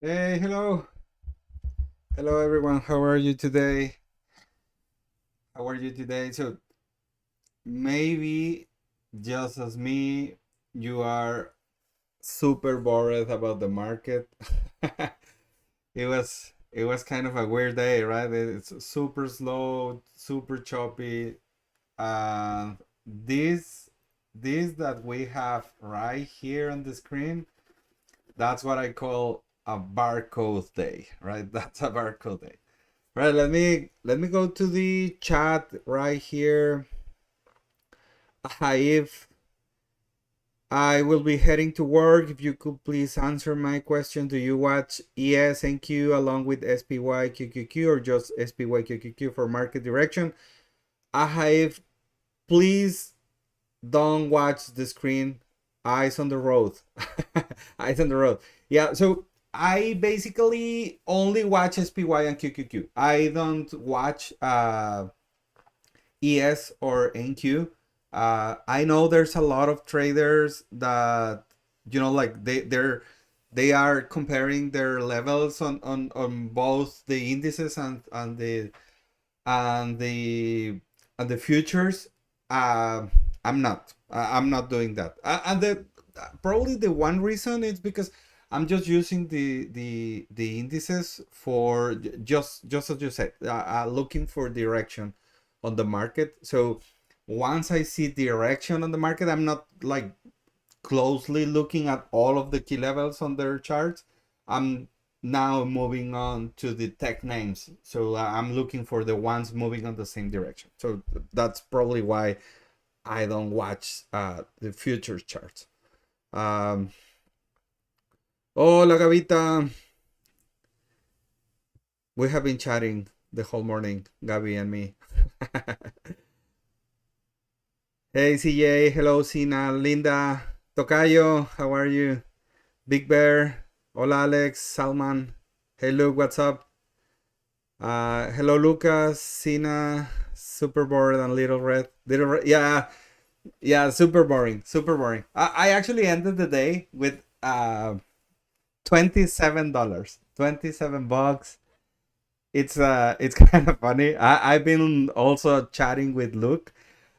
Hey, hello. Hello, everyone. How are you today? How are you today? So, maybe just as me, you are super bored about the market. It was kind of a weird day, right? It's super slow, super choppy. And this that we have right here on the screen, that's what I call a barcode day, right? That's a barcode day. Right, let me go to the chat right here. If I will be heading to work, if you could please answer my question. Do you watch ESNQ along with SPYQQQ or just SPYQQQ for market direction? If please don't watch the screen. Eyes on the road. Eyes on the road. Yeah, so I basically only watch SPY and QQQ. I don't watch ES or NQ. I know there's a lot of traders that like they are comparing their levels on both the indices and the and the futures. I'm not. I'm not doing that. And the probably the one reason is because I'm just using the indices for just as you said, looking for direction on the market. So once I see direction on the market, I'm not like closely looking at all of the key levels on their charts. I'm now moving on to the tech names. So I'm looking for the ones moving on the same direction. So that's probably why I don't watch the future charts. Um, Hola, Gavita. We have been chatting the whole morning, Gabi and me. Hey, CJ. Hello, Sina. Linda. Tocayo. How are you? Big Bear. Hola, Alex. Salman. Hey, Luke. What's up? Hello, Lucas. Sina. Super bored and Little Red. Little Red. Yeah. Yeah. Super boring. Super boring. I actually ended the day with $27. 27 bucks. It's kind of funny. I've been also chatting with Luke.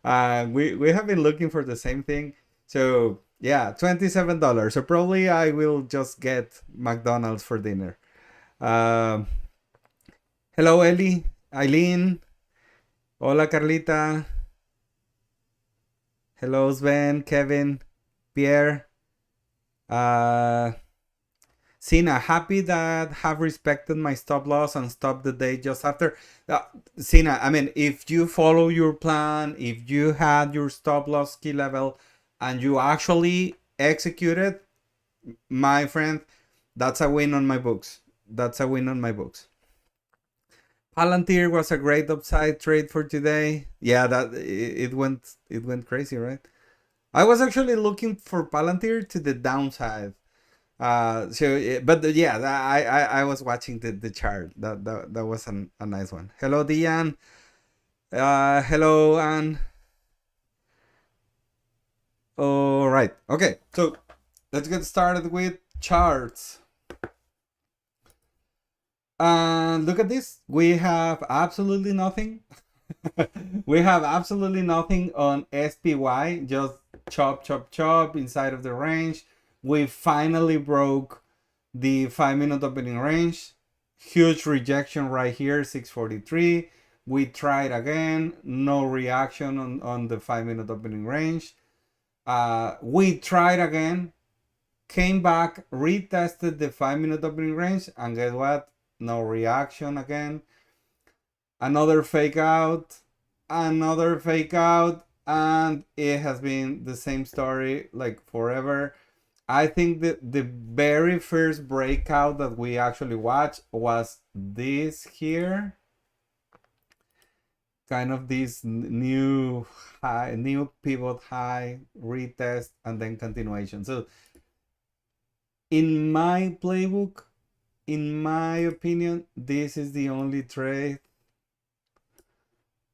We have been looking for the same thing. So yeah, $27. So probably I will just get McDonald's for dinner. Um, Hello, Ellie, Eileen. Hola, Carlita. Hello, Sven, Kevin, Pierre. Uh, Sina, happy that have respected my stop loss and stopped the day just after. Uh, Sina, I mean, if you follow your plan, if you had your stop loss key level, and you actually executed, my friend, that's a win on my books. That's a win on my books. Palantir was a great upside trade for today. Yeah, that it went crazy, right? I was actually looking for Palantir to the downside. But yeah, I was watching the chart. That was a nice one. Hello, Diane. Hello, Anne. All right. Okay. So let's get started with charts. And look at this. We have absolutely nothing. We have absolutely nothing on SPY. Just chop, chop, chop inside of the range. We finally broke the 5 minute opening range. Huge rejection right here, 643. We tried again, no reaction on the 5 minute opening range. We tried again, came back, retested the 5 minute opening range, and guess what? No reaction again. Another fake out, another fake out, and it has been the same story like forever. I think that the very first breakout that we actually watched was this here, kind of this new high, new pivot high, retest, and then continuation. So in my playbook, in my opinion, this is the only trade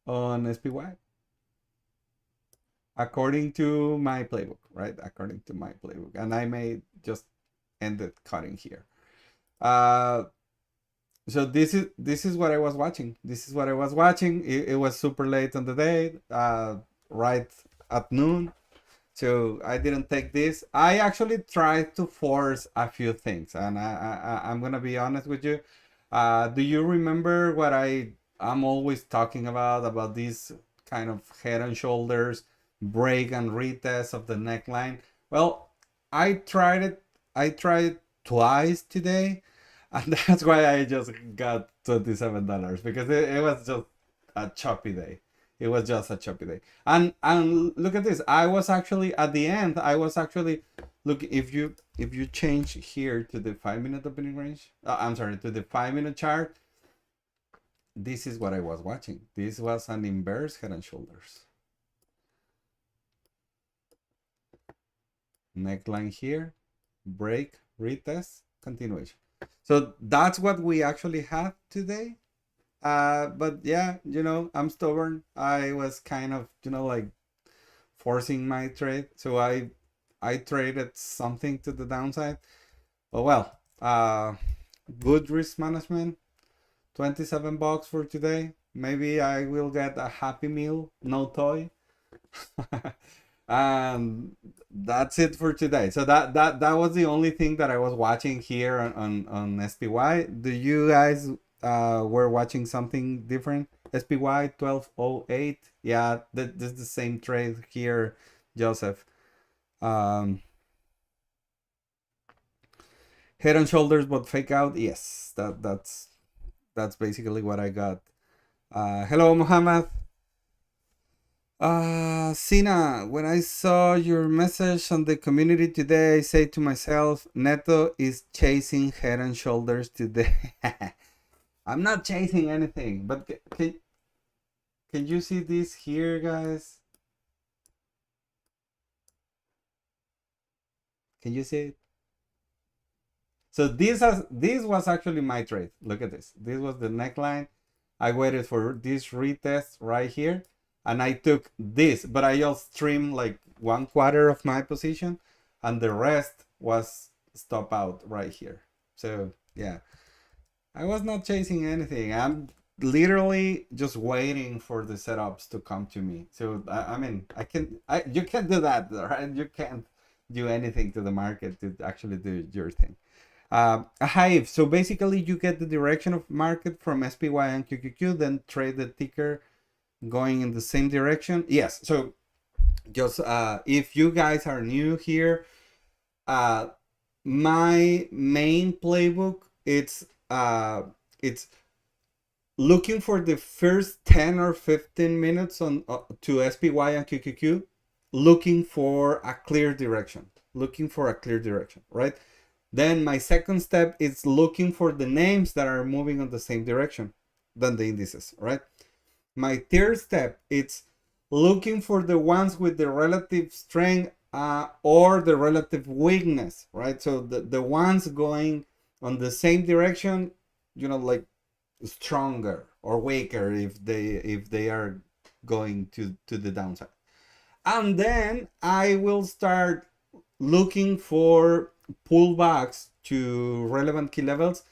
on SPY according to my playbook, right? According to my playbook, and I may just end it cutting here. Uh, so this is what I was watching. This is what I was watching. It was super late on the day, right at noon. So I didn't take this. I actually tried to force a few things, and I'm gonna be honest with you. Do you remember what I'm always talking about this kind of head and shoulders break and retest of the neckline? Well, I tried it. I tried twice today, and that's why I just got $27 because it was just a choppy day. It was just a choppy day. And look at this. I was actually at the end. I was actually look if you change here to the 5 minute opening range. I'm sorry, to the 5 minute chart. This is what I was watching. This was an inverse head and shoulders. Neckline here, break, retest, continuation. So that's what we actually have today. But yeah, I'm stubborn. I was kind of, like forcing my trade. So I traded something to the downside. But well, good risk management. $27 for today. Maybe I will get a Happy Meal, no toy. And that's it for today. So that was the only thing that I was watching here on SPY. Do you guys were watching something different? SPY 1208. Yeah, this is the same trade here, Joseph. Head and shoulders but fake out. Yes, that's basically what I got. Hello, Mohammed. Sina, when I saw your message on the community today, I say to myself, Neto is chasing head and shoulders today. I'm not chasing anything, but can you see this here, guys? Can you see it? So this was actually my trade. Look at this. This was the neckline. I waited for this retest right here, and I took this, but I just trimmed like 1/4 of my position, and the rest was stop out right here. So yeah, I was not chasing anything. I'm literally just waiting for the setups to come to me. So I mean, you can't do that, right? You can't do anything to the market to actually do your thing. A hive. So basically, you get the direction of market from SPY and QQQ, then trade the ticker going in the same direction. Yes. So just if you guys are new here, my main playbook it's looking for the first 10 or 15 minutes on to SPY and QQQ, looking for a clear direction, right? Then my second step is looking for the names that are moving on the same direction than the indices, right? My third step, it's looking for the ones with the relative strength or the relative weakness, right? So the ones going on the same direction, like stronger or weaker if they are going to the downside. And then I will start looking for pullbacks to relevant key levels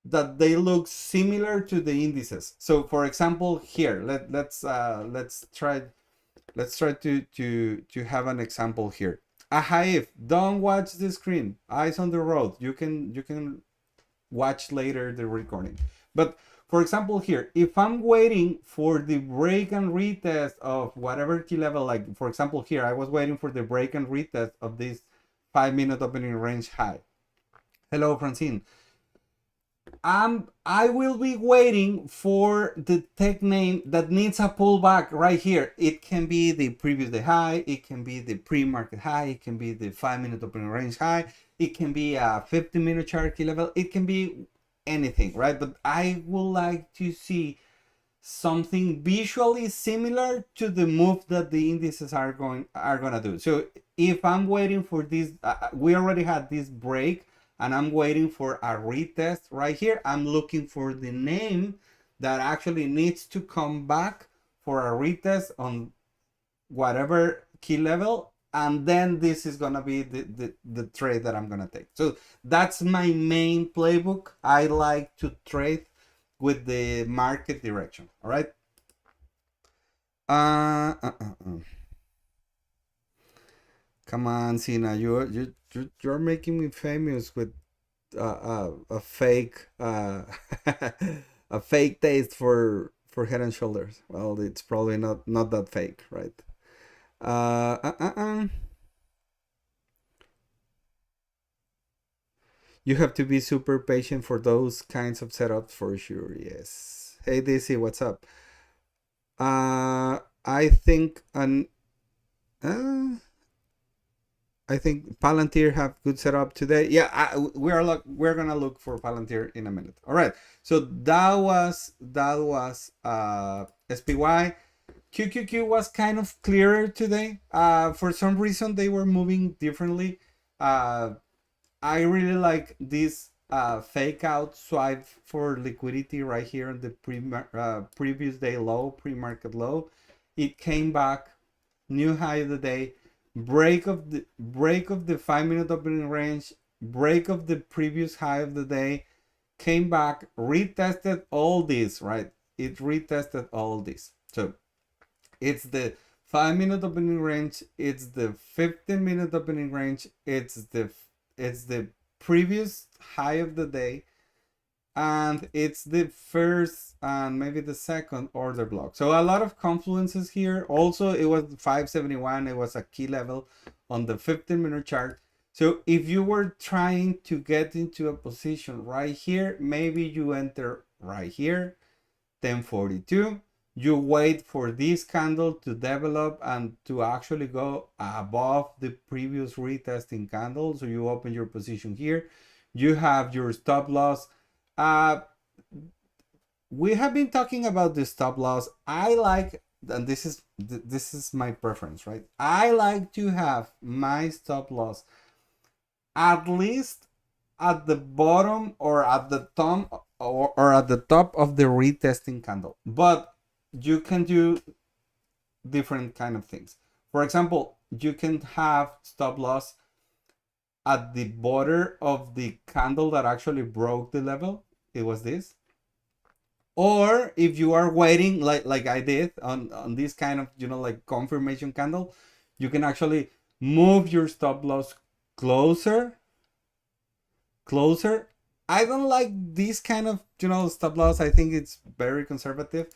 that they look similar to the indices. So for example, here let's try to have an example here. A hive. Don't watch the screen. Eyes on the road. You can watch later the recording. But for example, here, if I'm waiting for the break and retest of whatever key level, like for example here, I was waiting for the break and retest of this 5-minute opening range high. Hello, Francine. I will be waiting for the tech name that needs a pullback right here. It can be the previous day high, it can be the pre-market high, it can be the 5-minute opening range high, it can be a 50-minute chart key level, it can be anything, right? But I would like to see something visually similar to the move that the indices are gonna do. So if I'm waiting for this, we already had this break, and I'm waiting for a retest right here. I'm looking for the name that actually needs to come back for a retest on whatever key level, and then this is gonna be the trade that I'm gonna take. So that's my main playbook. I like to trade with the market direction. All right. Uh, uh, uh, uh. Come on, Sina, you're making me famous with a fake a fake taste for Head and Shoulders. Well, it's probably not that fake, right? Uh, uh, uh, uh. You have to be super patient for those kinds of setups for sure. Yes. Hey DC, what's up? I think uh, I think Palantir have good setup today. Yeah, we're gonna look for Palantir in a minute. All right. So that was SPY. QQQ was kind of clearer today. For some reason they were moving differently. I really like this fake out swipe for liquidity right here on the previous day low, pre-market low. It came back, new high of the day, break of the 5 minute opening range, break of the previous high of the day, came back, retested all this, right? It retested all this. So it's the 5 minute opening range, it's the 15 minute opening range, it's the previous high of the day, and it's the first and maybe the second order block. So a lot of confluences here. Also, it was 571. It was a key level on the 15-minute chart. So if you were trying to get into a position right here, maybe you enter right here, 1042. You wait for this candle to develop and to actually go above the previous retesting candle. So you open your position here. You have your stop loss. Uh, we have been talking about the stop loss. I like, and this is my preference, right? I like to have my stop loss at least at the bottom or at the top or at the top of the retesting candle. But you can do different kind of things. For example, you can have stop loss at the border of the candle that actually broke the level. It was this. Or if you are waiting like I did on this kind of like confirmation candle, you can actually move your stop loss closer. I don't like this kind of stop loss. I think it's very conservative.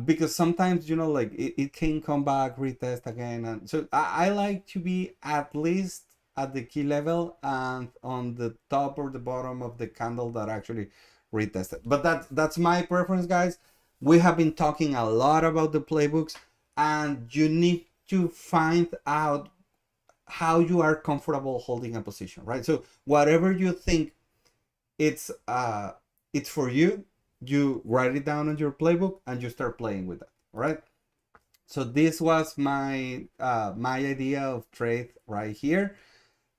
Because sometimes like it can come back, retest again, and so I like to be at least at the key level and on the top or the bottom of the candle that actually retested. But that's my preference, guys. We have been talking a lot about the playbooks, and you need to find out how you are comfortable holding a position, right? So whatever you think it's for you, you write it down on your playbook and you start playing with that. All right. So this was my my idea of trade right here.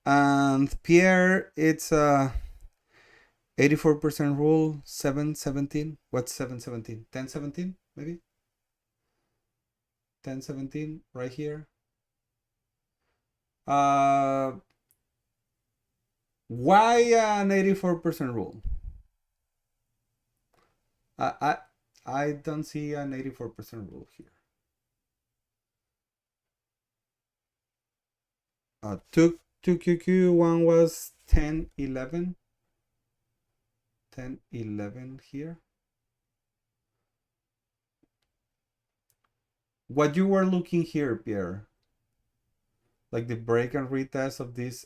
And Pierre, it's 84% rule, 717. What's 717? 1017 maybe? 1017 right here. Why an 84% rule? I I don't see an 84% rule here. 2QQ, one was 1011. 1011 here. What you were looking here, Pierre? Like the break and retest of this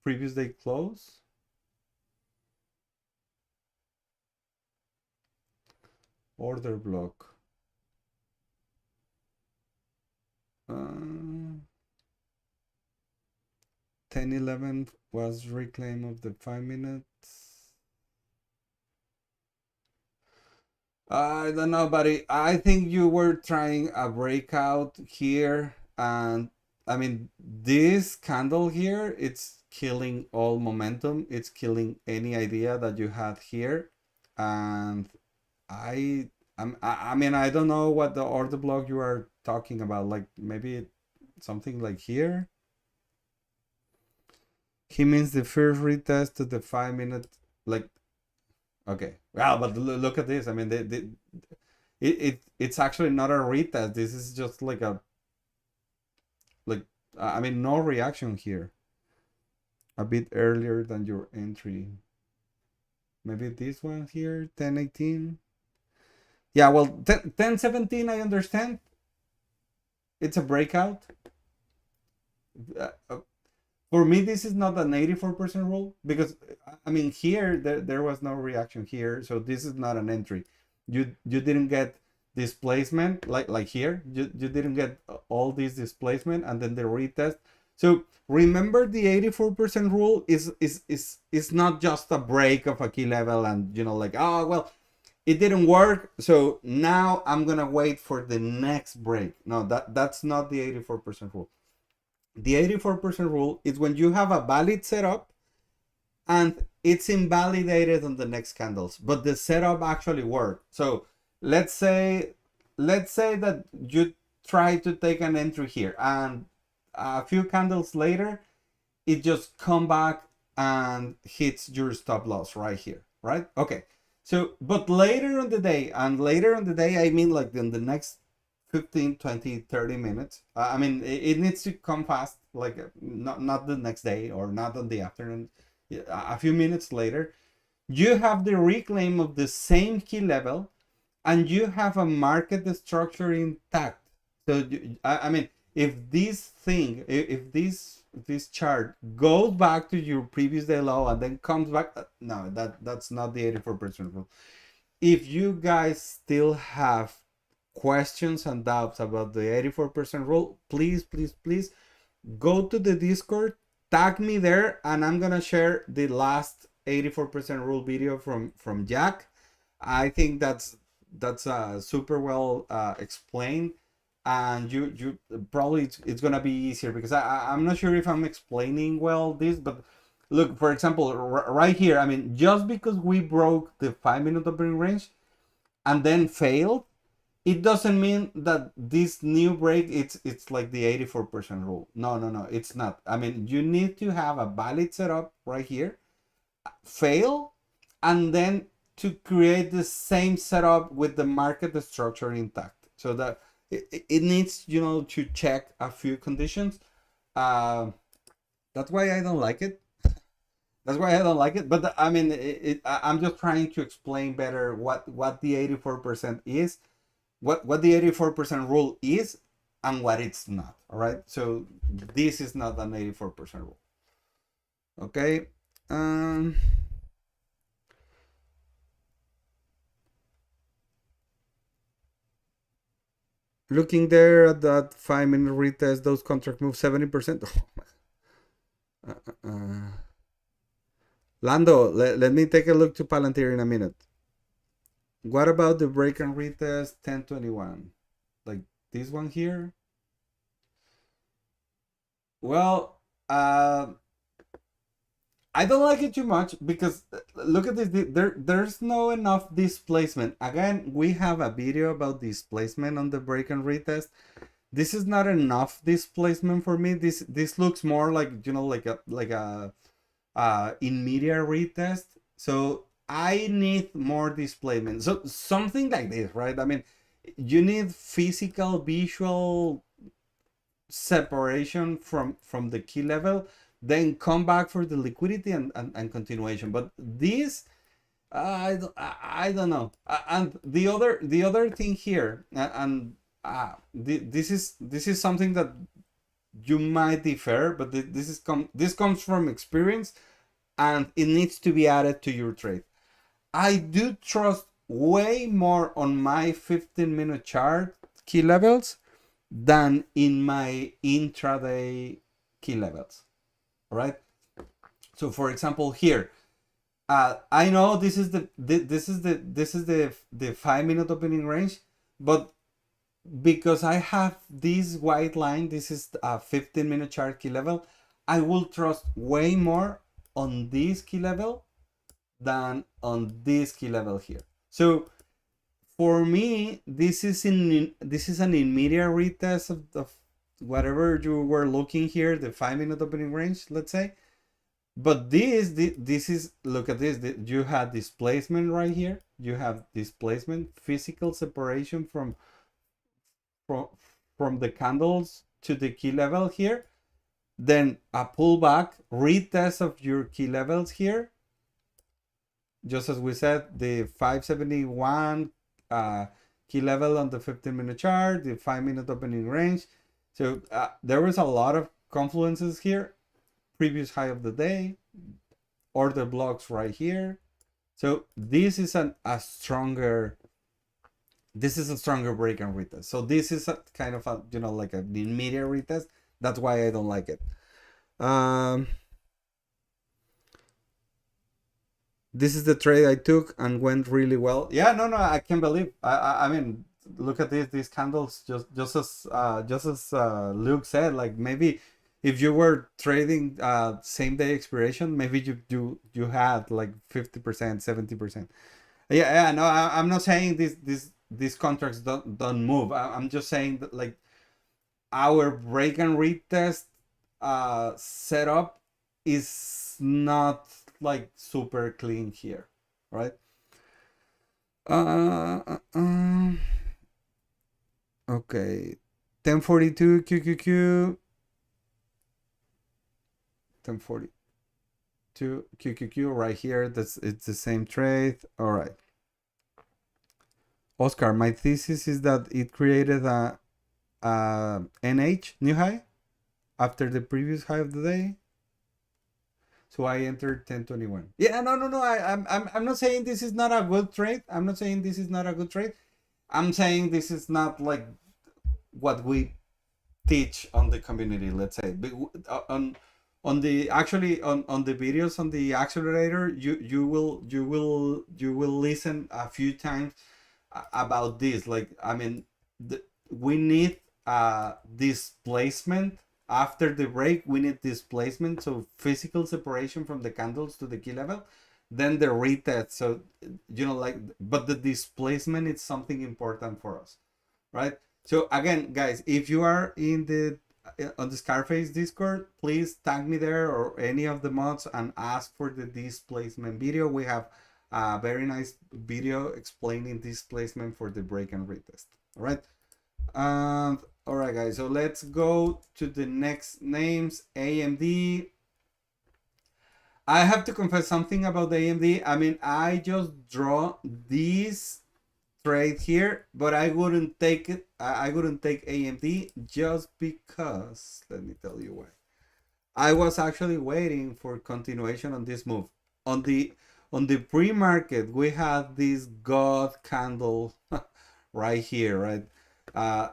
previous day close? Order block. 1011 was reclaim of the 5 minutes. I don't know, buddy. I think you were trying a breakout here, and I mean this candle here, it's killing all momentum. It's killing any idea that you had here, and I mean I don't know what the order block you are talking about. Like maybe something like here. He means the first retest to the 5 minute, like, okay. Well, but look at this. I mean, it's actually not a retest. This is just like a, like, I mean, no reaction here. A bit earlier than your entry. Maybe this one here, 10:18. Yeah, well, 10:17, I understand. It's a breakout. Uh, uh, for me, this is not an 84% rule because, I mean, here there was no reaction here, so this is not an entry. You didn't get displacement like here. You didn't get all this displacement and then the retest. So remember, the 84% rule is not just a break of a key level and, you know, like, oh well, it didn't work, so now I'm gonna wait for the next break. No, that's not the 84% rule. The 84% rule is when you have a valid setup and it's invalidated on the next candles, but the setup actually worked. So let's say that you try to take an entry here and a few candles later it just come back and hits your stop loss right here, right? Okay. So, but later on the day, and later on the day, I mean like in the next 15, 20, 30 minutes. I mean, it needs to come fast, like not the next day or not on the afternoon. A few minutes later, you have the reclaim of the same key level and you have a market structure intact. So, I mean, if this thing, if this chart goes back to your previous day low and then comes back, no, that's not the 84% rule. If you guys still have questions and doubts about the 84% rule, please go to the Discord, tag me there, and I'm gonna share the last 84% rule video from Jack. I think that's super well explained, and you probably it's gonna be easier because I'm not sure if I'm explaining well this, but look, for example, right here, I mean, just because we broke the 5-minute opening range and then failed, it doesn't mean that this new break it's like the 84% rule. No, it's not. I mean, you need to have a valid setup right here, fail, and then to create the same setup with the market structure intact. So that it needs, you know, to check a few conditions. That's why I don't like it. That's why I don't like it. But I mean, I'm just trying to explain better what the 84% is, what the 84% rule is, and what it's not. All right. So this is not an 84% rule. Okay. Looking there at that 5-minute retest, those contract move 70%. Lando, let me take a look to Palantir in a minute. What about the break and retest 1021? Like this one here? Well, I don't like it too much because look at this. There's no enough displacement. Again, we have a video about displacement on the break and retest. This is not enough displacement for me. This looks more like, you know, like a in media retest. So I need more displacement. So something like this, right? I mean, you need physical, visual separation from the key level, then come back for the liquidity and continuation. But this, I don't know. And the other thing here, and this is something that you might differ, but this comes from experience, and it needs to be added to your trade. I do trust way more on my 15-minute chart key levels than in my intraday key levels. All right. So for example, here, I know this is the 5-minute opening range, but because I have this white line, this is a 15-minute chart key level, I will trust way more on this key level than on this key level here. So for me, this is an immediate retest whatever you were looking here, the 5-minute opening range, let's say. But this is, look at this, you had displacement right here, you have displacement, physical separation from from the candles to the key level here, then a pullback, retest of your key levels here, just as we said, the 571 key level on the 15-minute chart, the 5-minute opening range. So there was a lot of confluences here, previous high of the day, order blocks right here. So this is a stronger break and retest. So this is a kind of a, you know, like a immediate retest. That's why I don't like it. This is the trade I took and went really well. Yeah, no, I can't believe. I mean, look at these candles. Just as Luke said, like maybe if you were trading same day expiration, maybe you had like 50%, 70%. Yeah. No, I'm not saying these contracts don't move. I'm just saying that like our break and retest setup is not like super clean here, right? Okay, 1042 QQQ, 1042 QQQ right here. It's the same trade. All right, Oscar, my thesis is that it created a NH new high after the previous high of the day. So I entered 1021. Yeah, no. I'm not saying this is not a good trade. I'm not saying this is not a good trade. I'm saying this is not like what we teach on the community. Let's say on the actually on the videos on the accelerator, you will listen a few times about this. Like I mean, we need displacement. After the break, we need displacement, so physical separation from the candles to the key level, then the retest. So, you know, like, but the displacement is something important for us, right? So again, guys, if you are in the on the Scarface Discord, please tag me there or any of the mods and ask for the displacement video. We have a very nice video explaining displacement for the break and retest. All right. And all right, guys, so let's go to the next names. AMD. I have to confess something about the AMD. I mean, I just draw this trade here, but I wouldn't take it. I wouldn't take AMD just because, let me tell you why. I was actually waiting for continuation on this move. On the pre-market, we had this god candle right here, right?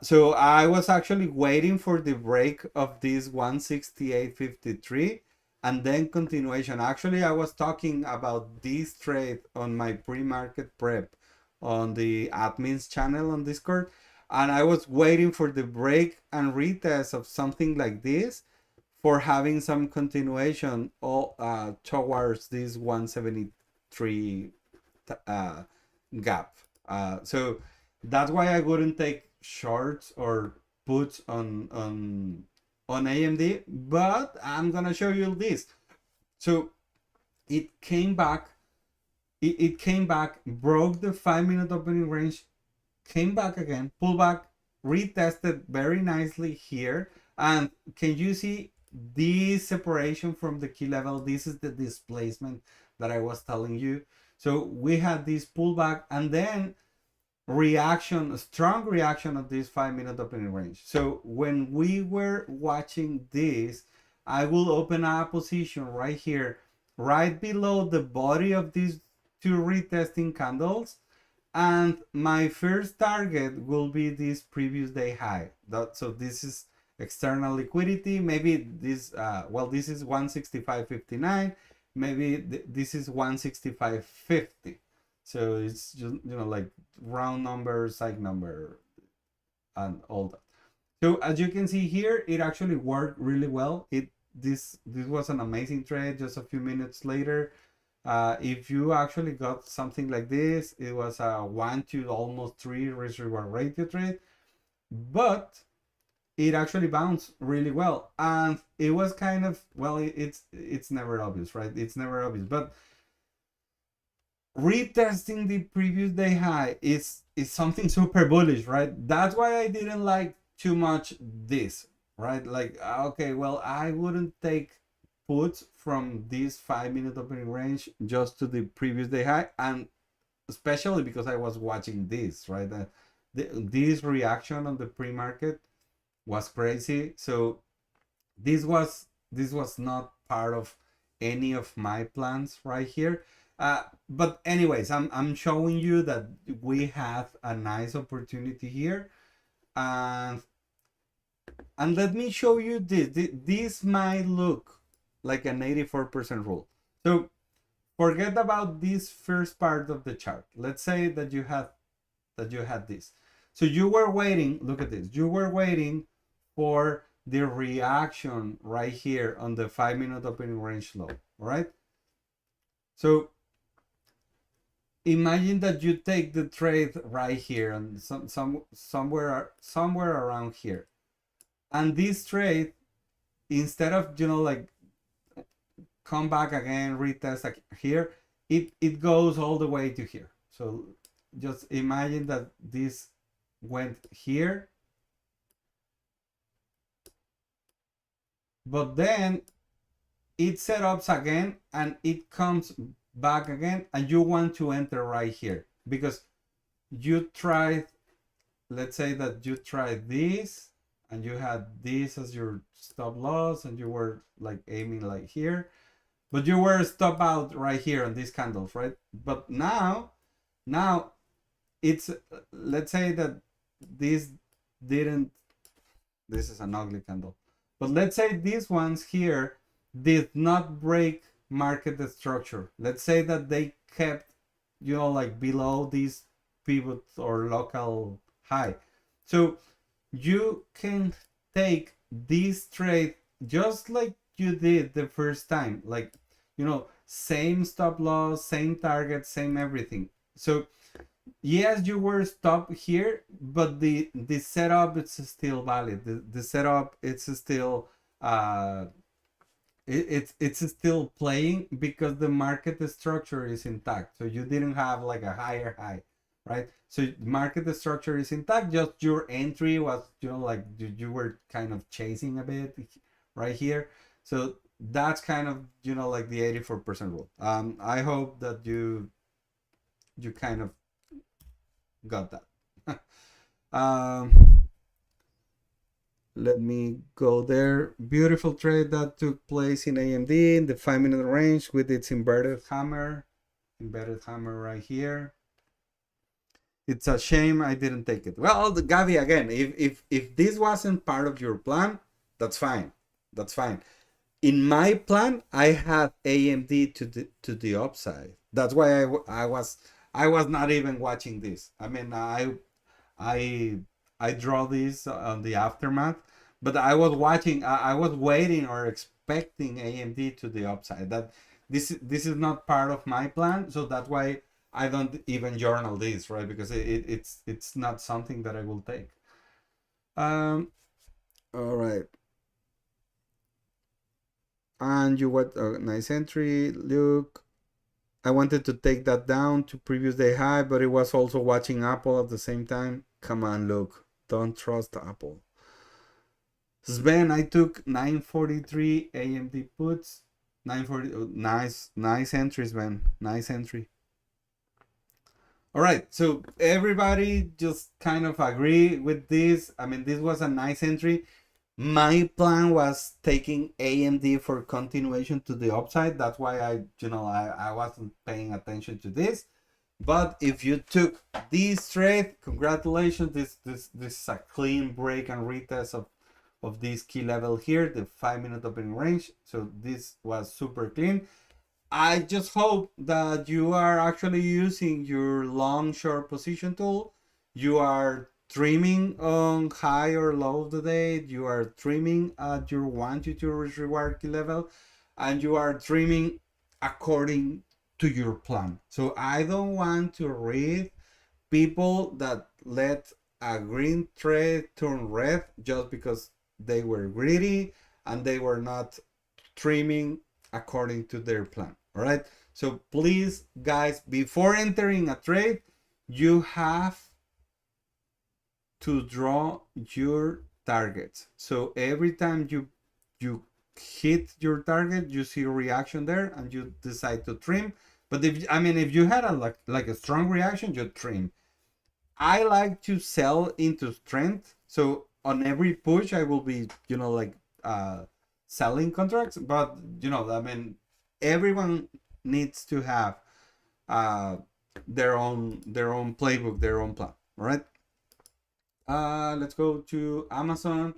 So I was actually waiting for the break of this 168.53 and then continuation. Actually, I was talking about this trade on my pre-market prep on the admins channel on Discord, and I was waiting for the break and retest of something like this for having some continuation towards this 173 gap. So that's why I wouldn't take shorts or puts on AMD, but I'm gonna show you this. So it came back, broke the 5-minute opening range, came back again, pull back, retested very nicely here, and can you see this separation from the key level? This is the displacement that I was telling you. So we had this pullback and then reaction, a strong reaction of this 5-minute opening range. So when we were watching this, I will open a position right here, right below the body of these two retesting candles, and my first target will be this previous day high. So this is external liquidity. Maybe this well, this is 165.59. Maybe this is 165.50. So it's just, you know, like round number, side number, and all that. So as you can see here, it actually worked really well. This was an amazing trade. Just a few minutes later, if you actually got something like this, it was a 1 to almost 3 risk reward ratio trade. But it actually bounced really well, and it was kind of, well, it's never obvious, right? It's never obvious, but retesting the previous day high is something super bullish, right? That's why I didn't like too much this, right? Like, okay, well, I wouldn't take puts from this 5 minute opening range just to the previous day high, and especially because I was watching this, right? This reaction on the pre-market was crazy. So this was not part of any of my plans right here. But anyways, I'm showing you that we have a nice opportunity here, and let me show you this. This might look like an 84% rule. So forget about this first part of the chart. Let's say that you had this. So you were waiting, look at this. You were waiting for the reaction right here on the 5 minute opening range low, all right? So imagine that you take the trade right here and somewhere around here. And this trade, instead of, like, come back again, retest here, it goes all the way to here. So just imagine that this went here, but then it set up again and it comes back again, and you want to enter right here because you tried, let's say that you tried this and you had this as your stop loss and you were like aiming like here, but you were stop out right here on these candles, right? But now it's, let's say that this didn't, this is an ugly candle, but let's say these ones here did not break market structure. Let's say that they kept, like below this pivot or local high. So you can take this trade just like you did the first time, like, same stop loss, same target, same everything. So yes, you were stopped here, but the setup, it's still valid. The setup, it's still it's still playing because the market structure is intact. So you didn't have like a higher high, right? So market structure is intact, just your entry was, like you were kind of chasing a bit right here. So that's kind of, like the 84% rule. I hope that you kind of got that. Let me go there. Beautiful trade that took place in AMD in the 5 minute range with its embedded hammer right here. It's a shame I didn't take it. Well, Gavi, again, if this wasn't part of your plan, that's fine. In my plan, I had AMD to the upside. That's why I was not even watching this. I mean, I draw this on the aftermath, but I was watching. I was waiting or expecting AMD to the upside. That this is not part of my plan, so that's why I don't even journal this, right? Because it's not something that I will take. All right. And you what? Nice entry, Luke. I wanted to take that down to previous day high, but it was also watching Apple at the same time. Come on, Luke. Don't trust Apple. Sven, I took 943 AMD puts. 940. Nice entry, Sven. Nice entry. All right, so everybody just kind of agree with this. I mean, this was a nice entry. My plan was taking AMD for continuation to the upside. That's why I wasn't paying attention to this. But if you took this trade, congratulations. This is a clean break and retest of this key level here, the 5 minute opening range. So this was super clean. I just hope that you are actually using your long short position tool. You are trimming on high or low of the day. You are trimming at your 1 to 2 risk reward key level, and you are trimming according to your plan. So I don't want to read people that let a green trade turn red just because they were greedy and they were not trimming according to their plan. All right. So please, guys, before entering a trade, you have to draw your targets. So every time you hit your target, you see a reaction there, and you decide to trim. But if you had a like a strong reaction, you trim. I like to sell into strength. So on every push, I will be, like selling contracts. But everyone needs to have uh, their own playbook, their own plan. All right. Let's go to Amazon.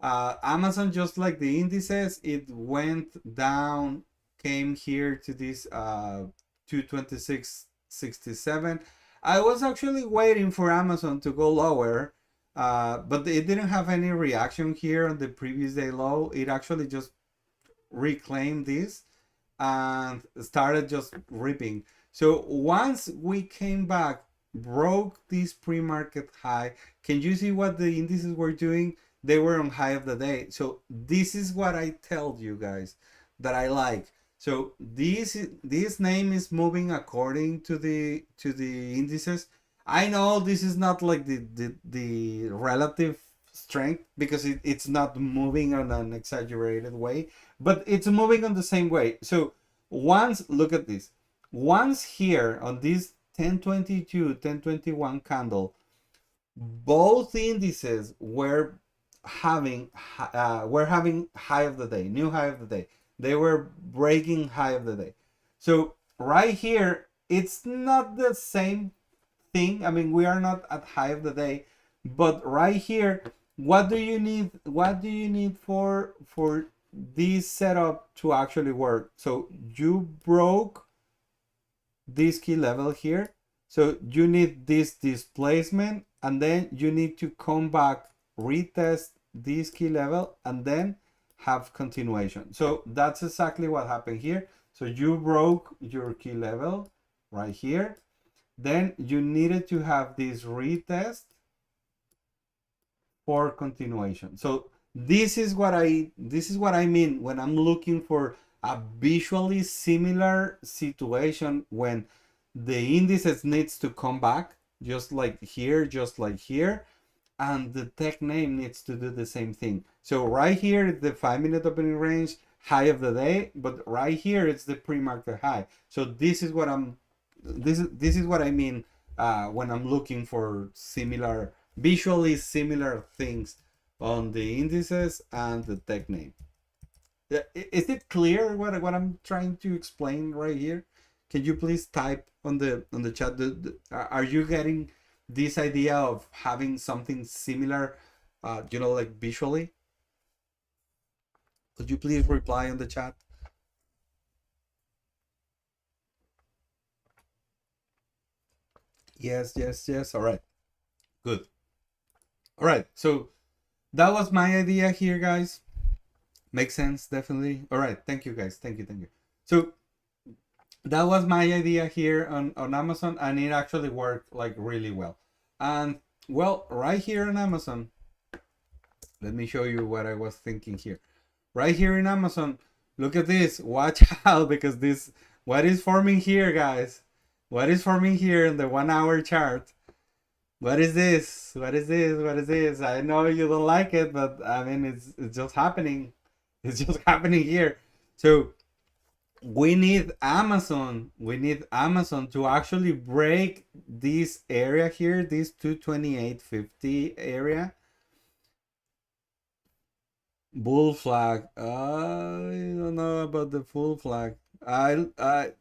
Amazon, just like the indices, it went down, came here to this 226.67. I was actually waiting for Amazon to go lower, but it didn't have any reaction here on the previous day low. It actually just reclaimed this and started just ripping. So once we came back, broke this pre-market high, can you see what the indices were doing? They were on high of the day. So this is what I tell you guys that I like. So this name is moving according to the indices. I know this is not like the relative strength, because it's not moving on an exaggerated way, but it's moving on the same way. So once, look at this, once here on this 1022 1021 candle, both indices were having high of the day, new high of the day. They were breaking high of the day. So right here, it's not the same thing. We are not at high of the day, but right here, what do you need? What do you need for this setup to actually work? So you broke this key level here. So you need this displacement, and then you need to come back, retest this key level, and then have continuation. So that's exactly what happened here. So you broke your key level right here. Then you needed to have this retest for continuation. So this is what I mean when I'm looking for a visually similar situation, when the indices needs to come back, just like here, and the tech name needs to do the same thing. So right here, the 5-minute opening range, high of the day, but right here it's the pre-market high. So this is what this is what I mean when I'm looking for visually similar things on the indices and the tech name. Is it clear what I'm trying to explain right here? Can you please type on the chat? Are you getting this idea of having something similar, like visually? Could you please reply on the chat? Yes, yes, yes. All right, good. All right, so that was my idea here, guys. Makes sense, definitely. All right, thank you, guys. Thank you. So that was my idea here on Amazon, and it actually worked like really well. And well, right here on Amazon, let me show you what I was thinking here. Right here in Amazon, look at this. Watch out, because what is forming here, guys? What is forming here in the 1-hour chart? What is this? What is this? What is this? I know you don't like it, but it's just happening. It's just happening here. So we need Amazon to actually break this area here, this 228.50 area. Bull flag. I don't know about the full flag. I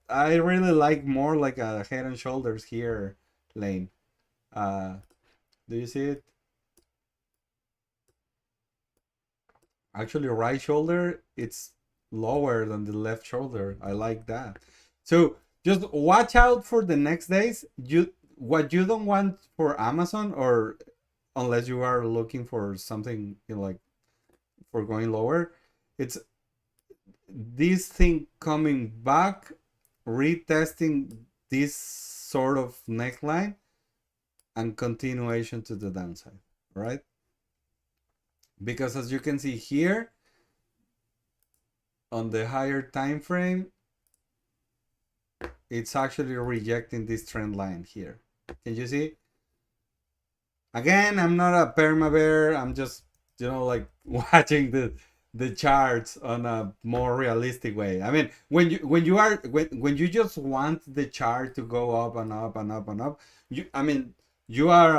really like more like a head and shoulders here lane. Do you see it? Actually, right shoulder, it's lower than the left shoulder. I like that. So just watch out for the next days. What you don't want for Amazon, or unless you are looking for something like for going lower, it's this thing coming back, retesting this sort of neckline, and continuation to the downside, right? Because as you can see here on the higher time frame, it's actually rejecting this trend line here. Can you see? Again, I'm not a perma bear. I'm just, like watching the charts on a more realistic way. I mean, when you just want the chart to go up and up and up and up, you are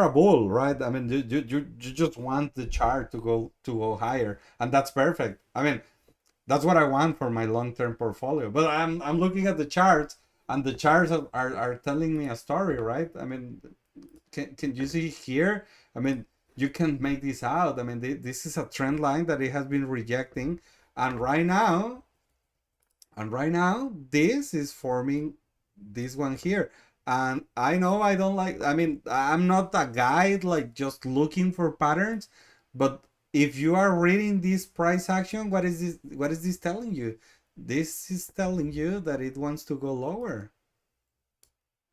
a bull, right? I mean, you just want the chart to go higher, and that's perfect. I mean, that's what I want for my long-term portfolio. But I'm looking at the charts, and the charts are telling me a story, right? I mean, can you see here? I mean, you can make this out. I mean, this is a trend line that it has been rejecting, and right now, this is forming this one here. And I know I don't like, I mean, I'm not a guy like just looking for patterns, but if you are reading this price action, what is this telling you? This is telling you that it wants to go lower.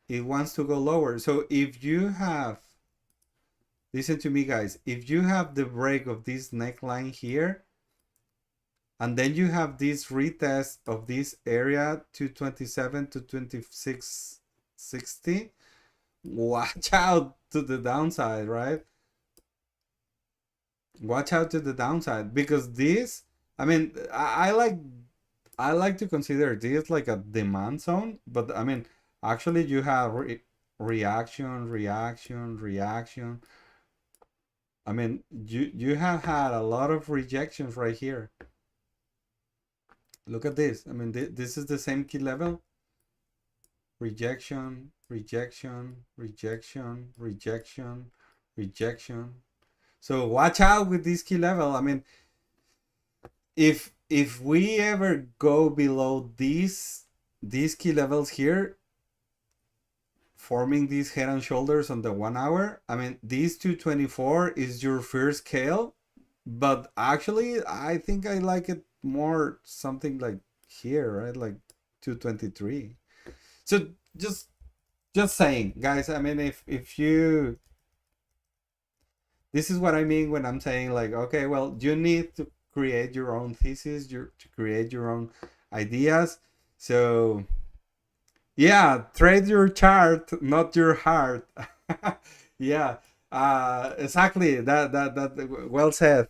It wants to go lower. So if you have, listen to me guys, if you have the break of this neckline here, and then you have this retest of this area 227 to 2660, watch out to the downside, right? Watch out to the downside, because this, I mean, I like to consider this like a demand zone, but I mean, actually you have reaction, reaction, reaction. I mean, you have had a lot of rejections right here. Look at this. I mean, this is the same key level. Rejection, rejection, rejection, rejection, rejection. So watch out with this key level. I mean, if we ever go below these key levels here, forming these head and shoulders on the 1 hour, I mean, this 224 is your first scale, but actually I think I like it more something like here, right? Like 223. So just saying, guys, I mean, if you, this is what I mean when I'm saying like, okay, well, you need to create your own thesis, to create your own ideas. So yeah, trade your chart, not your heart. Yeah, exactly. That. Well said,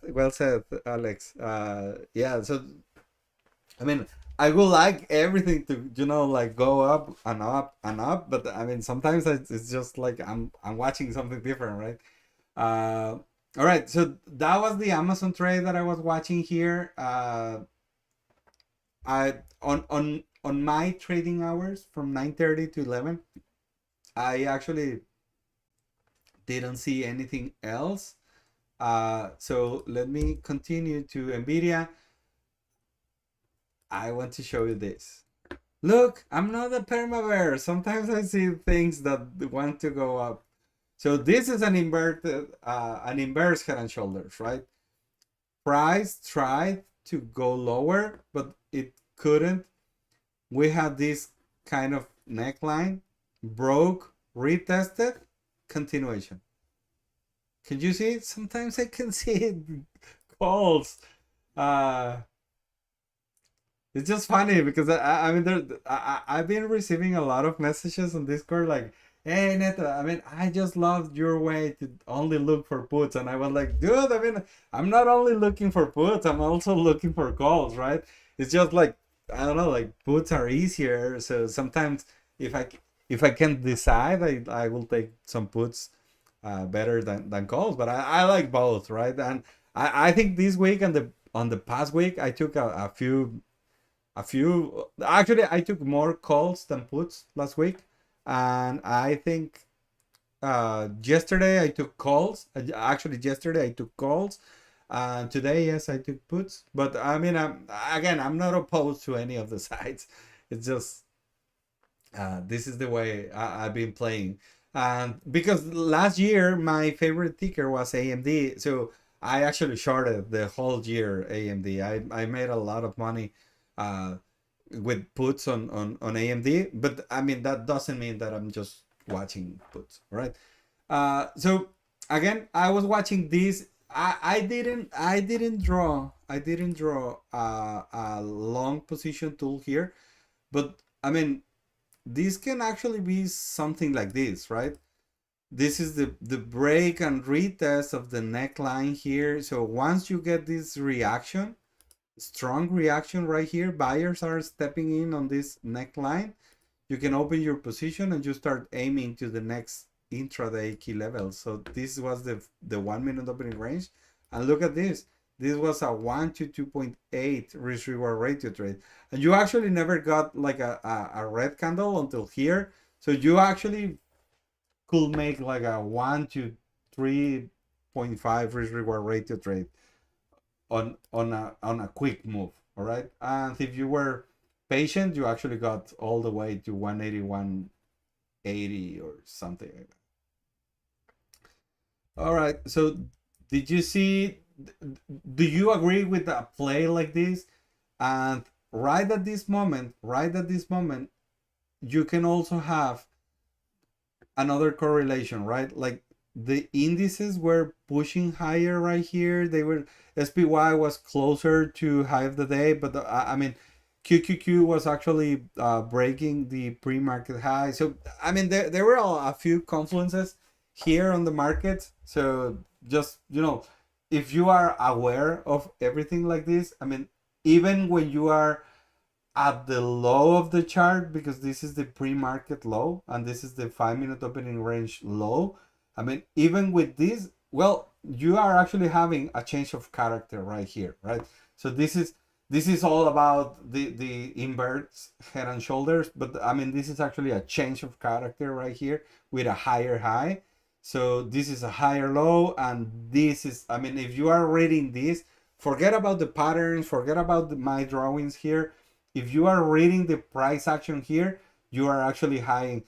Alex. Yeah. So I mean, I would like everything to, like go up and up and up, but I mean, sometimes it's just like I'm watching something different, right? All right, so that was the Amazon trade that I was watching here. I on my trading hours from 9:30 to 11, I actually didn't see anything else. So let me continue to Nvidia. I want to show you this. Look, I'm not a perma bear. Sometimes I see things that want to go up. So this is an inverse head and shoulders, right? Price tried to go lower, but it couldn't. We had this kind of neckline, broke, retested, continuation. Can you see it? Sometimes I can see it. Calls. It's just funny because I mean, I've been receiving a lot of messages on Discord like, hey Neto, I mean, I just loved your way to only look for puts. And I was like, dude, I mean, I'm not only looking for puts, I'm also looking for calls, right? It's just like, I don't know, like puts are easier. So sometimes if I can decide, I will take some puts better than calls. But I like both, right? And I think this week and on the past week, I took a few actually I took more calls than puts last week, and I think yesterday I took calls. Actually yesterday I took calls, and today, yes, I took puts. But I mean, I'm not opposed to any of the sides. It's just this is the way I've been playing. And because last year my favorite ticker was AMD, so I actually shorted the whole year AMD. I made a lot of money with puts on AMD, but I mean, that doesn't mean that I'm just watching puts, right? So again, I was watching this. I didn't draw a long position tool here, but I mean, this can actually be something like this, right? This is the break and retest of the neckline here. So once you get this reaction, strong reaction right here, buyers are stepping in on this neckline, you can open your position and you start aiming to the next intraday key level. So this was the 1 minute opening range, and look at this. This was a 1 to 2.8 risk reward ratio trade, and you actually never got like a red candle until here. So you actually could make like a 1 to 3.5 risk reward ratio trade on a quick move. All right, and if you were patient, you actually got all the way to 180, 180 or something like that. All right, so did you see, do you agree with a play like this? And right at this moment, you can also have another correlation, right? Like the indices were pushing higher right here. They were, SPY was closer to high of the day, but I mean, QQQ was actually breaking the pre-market high. So I mean, there were a few confluences here on the market. So just, you know, if you are aware of everything like this, I mean, even when you are at the low of the chart, because this is the pre-market low and this is the 5-minute opening range low, I mean, even with this, well, you are actually having a change of character right here, right? So this is all about the inverts head and shoulders, but I mean, this is actually a change of character right here with a higher high. So this is a higher low, and this is, I mean, if you are reading this, forget about the patterns, forget about my drawings here. If you are reading the price action here, you are actually having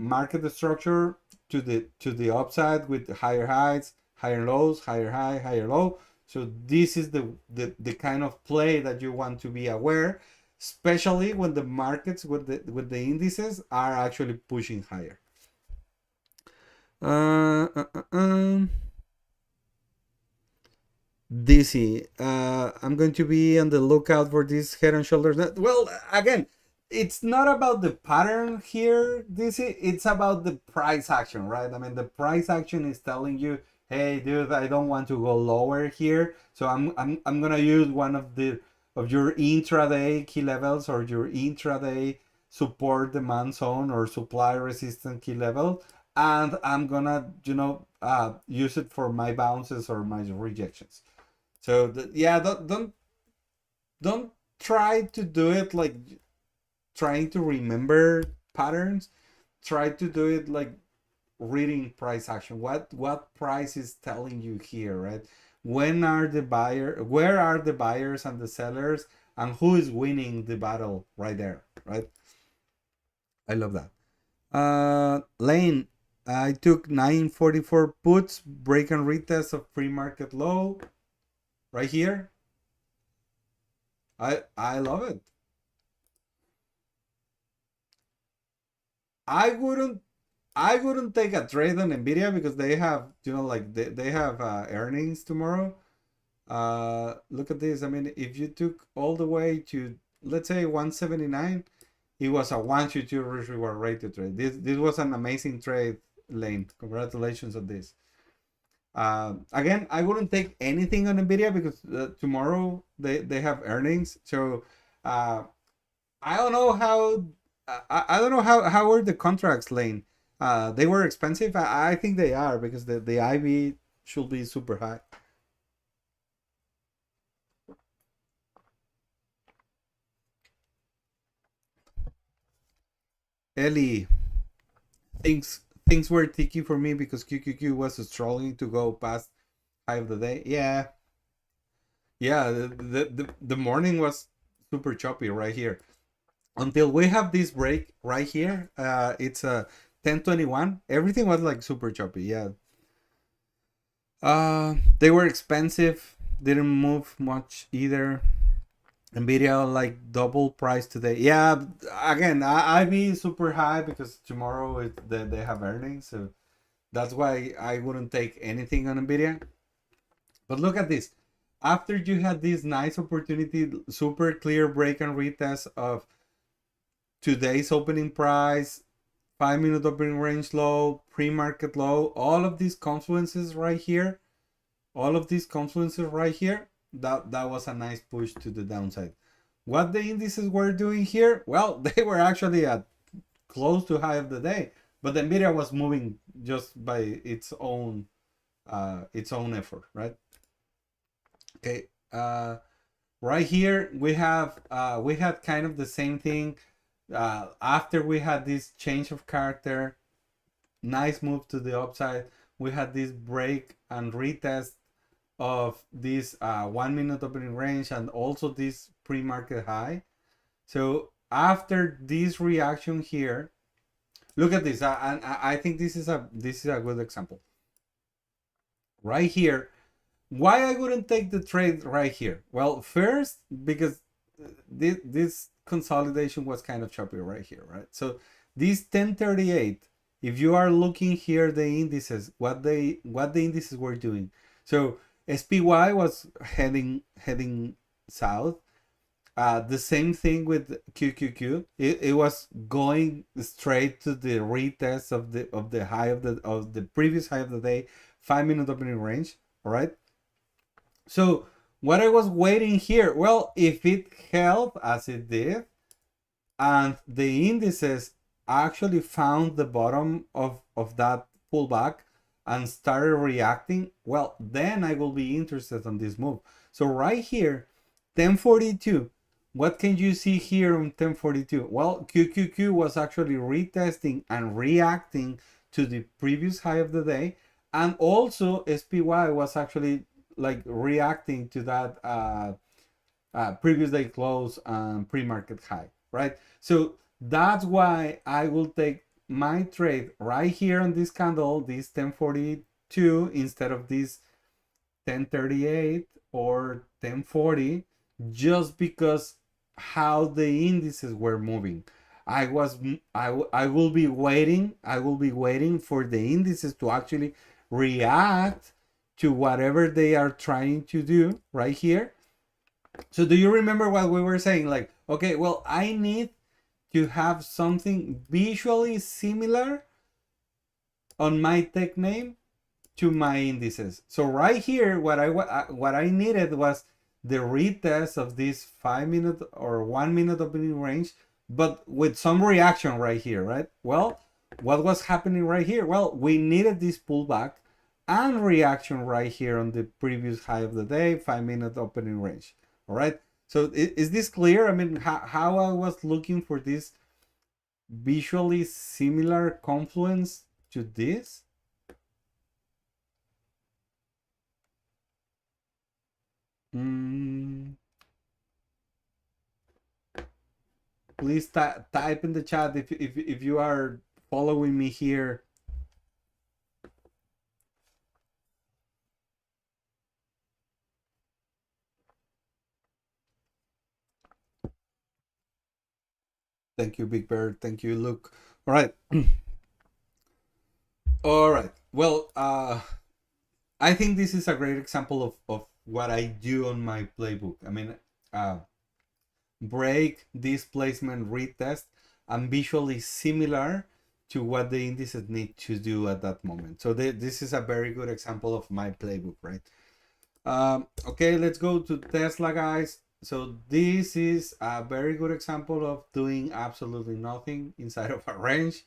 market structure to the upside with higher highs, higher lows, higher high, higher low. So this is the kind of play that you want to be aware, especially when the markets with the indices are actually pushing higher. DC. I'm going to be on the lookout for these head and shoulders. Well, again, it's not about the pattern here, DC. It's about the price action, right? I mean, the price action is telling you, hey, dude, I don't want to go lower here, so I'm gonna use one of your intraday key levels or your intraday support demand zone or supply resistant key level, and I'm gonna, you know, use it for my bounces or my rejections. So yeah, don't try to do it like trying to remember patterns. Try to do it like reading price action. What price is telling you here, right? When are the buyer? Where are the buyers and the sellers, and who is winning the battle right there, right? I love that. Lane, I took 944 puts, break and retest of pre-market low right here. I love it. I wouldn't take a trade on Nvidia because they have, you know, like they have earnings tomorrow. Look at this. I mean, if you took all the way to, let's say, 179, it was a 122 risk reward ratio trade. This was an amazing trade, Lane. Congratulations on this. Again, I wouldn't take anything on Nvidia because tomorrow they have earnings. So I don't know how I don't know how were the contracts, Lane. They were expensive. I think they are because the IV should be super high. Ellie, things were tricky for me because QQQ was struggling to go past high of the day. Yeah, yeah. The morning was super choppy right here until we have this break right here. It's a 1021. Everything was like super choppy. Yeah. They were expensive. Didn't move much either. Nvidia like double price today. Yeah, again, I be super high because tomorrow they have earnings, so that's why I wouldn't take anything on Nvidia. But look at this. After you had this nice opportunity, super clear break and retest of today's opening price, 5 minute opening range low, pre-market low, all of these confluences right here, that was a nice push to the downside. What the indices were doing here? Well, they were actually at close to high of the day, but the Nvidia was moving just by its own effort, right? Okay. Right here we had kind of the same thing. After we had this change of character, nice move to the upside, we had this break and retest of this 1 minute opening range and also this pre-market high. So after this reaction here, look at this. I think this is a good example. Right here, why I wouldn't take the trade right here? Well, first because this consolidation was kind of choppy right here, right? So this 1038, if you are looking here the indices, what the indices were doing. So SPY was heading south. The same thing with QQQ. It was going straight to the retest of the high of the previous high of the day, 5 minute opening range. All right. So what I was waiting here, well, if it held as it did, and the indices actually found the bottom of that pullback and started reacting, well, then I will be interested on this move. So right here, 1042. What can you see here on 1042? Well, QQQ was actually retesting and reacting to the previous high of the day, and also SPY was actually like reacting to that previous day close and pre-market high, right? So that's why I will take my trade right here on this candle, this 1042, instead of this 1038 or 1040, just because how the indices were moving. I will be waiting for the indices to actually react to whatever they are trying to do right here. So do you remember what we were saying? Like, okay, well, I need to have something visually similar on my tech name to my indices. So right here, what I needed was the retest of this 5 minute or 1 minute opening range, but with some reaction right here, right? Well, what was happening right here? Well, we needed this pullback and reaction right here on the previous high of the day, 5 minute opening range. All right. So is this clear? I mean, how I was looking for this visually similar confluence to this? Please type in the chat if you are following me here. Thank you, Big Bird. Thank you, Luke. All right. All right. Well, I think this is a great example of what I do on my playbook. I mean, break, displacement, retest, and visually similar to what the indices need to do at that moment. So this is a very good example of my playbook, right? Okay, let's go to Tesla, guys. So this is a very good example of doing absolutely nothing inside of a range.